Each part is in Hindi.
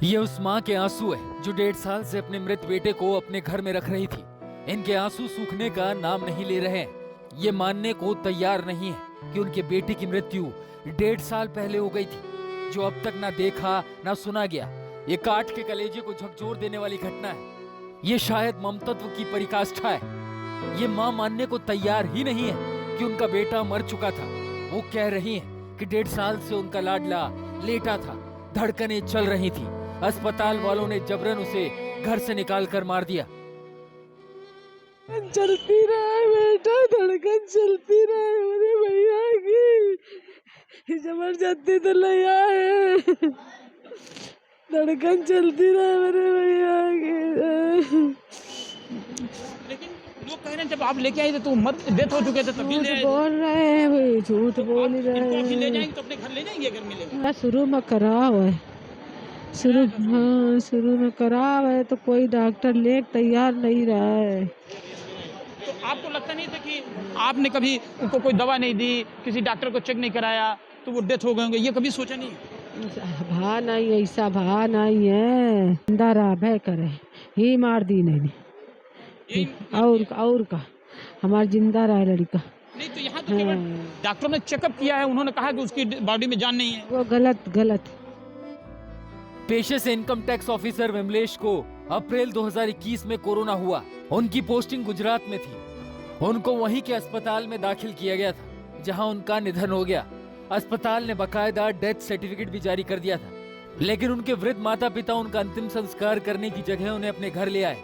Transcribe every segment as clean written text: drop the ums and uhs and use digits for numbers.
ये उस माँ के आंसू है जो 1.5 साल से अपने मृत बेटे को अपने घर में रख रही थी। इनके आंसू सूखने का नाम नहीं ले रहे हैं। ये मानने को तैयार नहीं है कि उनके बेटे की मृत्यु 1.5 साल पहले हो गई थी, जो अब तक ना देखा ना सुना गया। ये काट के कलेजे को झकझोर देने वाली घटना है। ये शायद ममतत्व की पराकाष्ठा है। ये माँ मानने को तैयार ही नहीं है कि उनका बेटा मर चुका था। वो कह रही है कि 1.5 साल से उनका लाडला लेटा था, धड़कनें चल रही थी। अस्पताल वालों ने जबरन उसे घर से निकाल कर मार दिया। चलती रहे बेटा, धड़कन चलती रहे मेरे भैया की, जबरदस्ती तो नहीं आए, धड़कन चलती रहे मेरे भैया की। लेकिन लोग कह रहे हैं जब आप लेके आए थे तो डेथ हो चुके थे, तब भी झूठ बोल रहे हैं भाई, झूठ बोल ही रहे इनको अभी ले हैं। जाएंगे तो अपने घर ले जाएंगे अगर मिलेगा। शुरू में कराव है, शुरू में कराव है तो कोई डॉक्टर ले तैयार नहीं रहा है। तो आपको लगता नहीं था कि आपने कभी उनको कोई दवा नहीं दी, किसी डॉक्टर को चेक नहीं कराया तो वो डेथ हो गए होंगे, ये कभी सोचा नहीं? भा नहीं, ऐसा भा नहीं है, जिंदा रहा भय करे ही मार दी नहीं। और का हमारा जिंदा रहा लड़का। नहीं तो यहाँ तो केवल डॉक्टरों ने चेकअप किया है, उन्होंने कहा कि उसकी बॉडी में जान नहीं है। वो गलत। पेशे से इनकम टैक्स ऑफिसर विमलेश को अप्रैल 2021 में कोरोना हुआ। उनकी पोस्टिंग गुजरात में थी। उनको वहीं के अस्पताल में दाखिल किया गया था जहां उनका निधन हो गया। अस्पताल ने बकायदा डेथ सर्टिफिकेट भी जारी कर दिया था, लेकिन उनके वृद्ध माता पिता उनका अंतिम संस्कार करने की जगह उन्हें अपने घर ले आए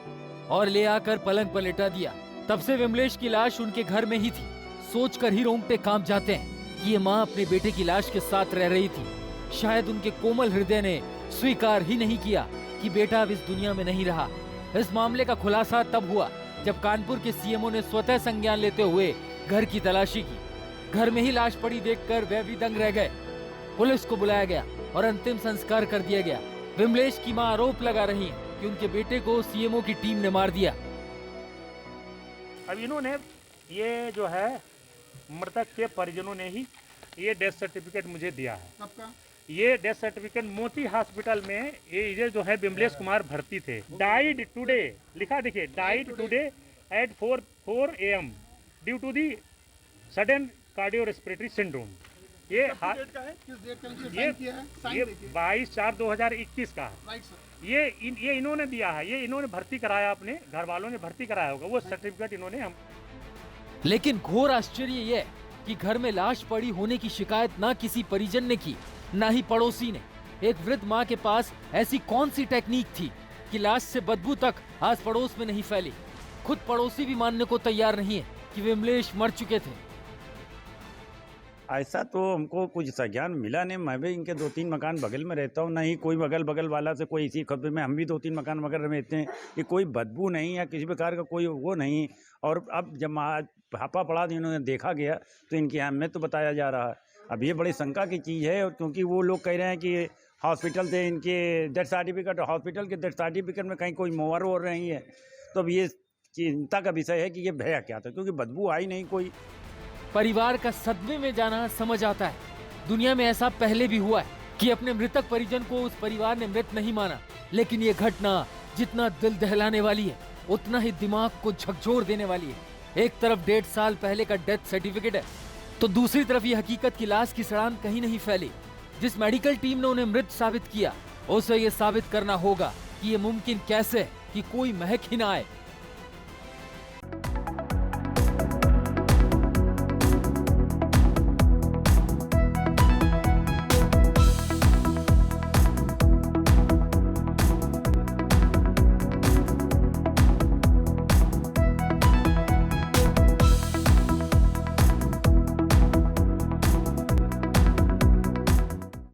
और ले आकर पलंग पर लेटा दिया। तब से विमलेश की लाश उनके घर में ही थी। सोचकर ही रोंगटे कांप जाते हैं कि ये माँ अपने बेटे की लाश के साथ रह रही थी। शायद उनके कोमल हृदय ने स्वीकार ही नहीं किया कि बेटा अब इस दुनिया में नहीं रहा। इस मामले का खुलासा तब हुआ जब कानपुर के सीएमओ ने स्वतः संज्ञान लेते हुए घर की तलाशी की। घर में ही लाश पड़ी देखकर वह भी दंग रह गए। पुलिस को बुलाया गया और अंतिम संस्कार कर दिया गया। विमलेश की मां आरोप लगा रही है कि उनके बेटे को सीएमओ की टीम ने मार दिया। अब इन्होंने ये जो है मृतक के परिजनों ने ही ये डेथ सर्टिफिकेट मुझे दिया है। आपका ये डेथ सर्टिफिकेट मोती हॉस्पिटल में ये जो है विमलेश कुमार भर्ती थे। डाइड टुडे लिखा, देखिए died today at 4 AM due to the sudden cardio respiratory syndrome. ये डेट का है, किस डेट का नीचे ये साइन किया है? साइन ये देखिए। 22/4/2021 का है। Right sir. ये इन्होंने दिया है, ये इन्होंने भर्ती कराया, अपने घर वालों ने भर्ती कराया होगा, वो सर्टिफिकेट इन्होंने हम। लेकिन घोर आश्चर्य यह है कि घर में लाश पड़ी होने की शिकायत ना किसी परिजन ने की, ना ही पड़ोसी ने। एक वृद्ध माँ के पास ऐसी कौन सी टेक्निक थी कि लाश से बदबू तक आस पड़ोस में नहीं फैली। खुद पड़ोसी भी मानने को तैयार नहीं है कि विमलेश मर चुके थे। ऐसा तो हमको कुछ संज्ञान मिला नहीं। मैं भी इनके 2-3 मकान बगल में रहता हूँ, नहीं कोई बगल वाला से कोई इसी खबर में, हम भी 2-3 मकान बगल में रहते हैं कि कोई बदबू नहीं या किसी प्रकार का कोई वो नहीं। और अब जब भापा पड़ा तो इन्होंने देखा गया तो इनकी अहमियत तो बताया जा रहा है। अब ये बड़ी शंका की चीज़ है, क्योंकि वो लोग कह रहे हैं कि हॉस्पिटल से इनके डेथ सर्टिफिकेट, हॉस्पिटल के डेथ सर्टिफिकेट में कहीं कोई मोहर हो रही है। तो अब ये चिंता का विषय है कि ये भया क्या था, क्योंकि बदबू आई नहीं कोई। परिवार का सदमे में जाना समझ आता है। दुनिया में ऐसा पहले भी हुआ है कि अपने मृतक परिजन को उस परिवार ने मृत नहीं माना, लेकिन ये घटना जितना दिल दहलाने वाली है उतना ही दिमाग को झकझोर देने वाली है। एक तरफ 1.5 साल पहले का डेथ सर्टिफिकेट है, तो दूसरी तरफ ये हकीकत की लाश की सड़ान कहीं नहीं फैली। जिस मेडिकल टीम ने उन्हें मृत साबित किया, उसे ये साबित करना होगा कि ये मुमकिन कैसे है कि कोई महक ही ना आए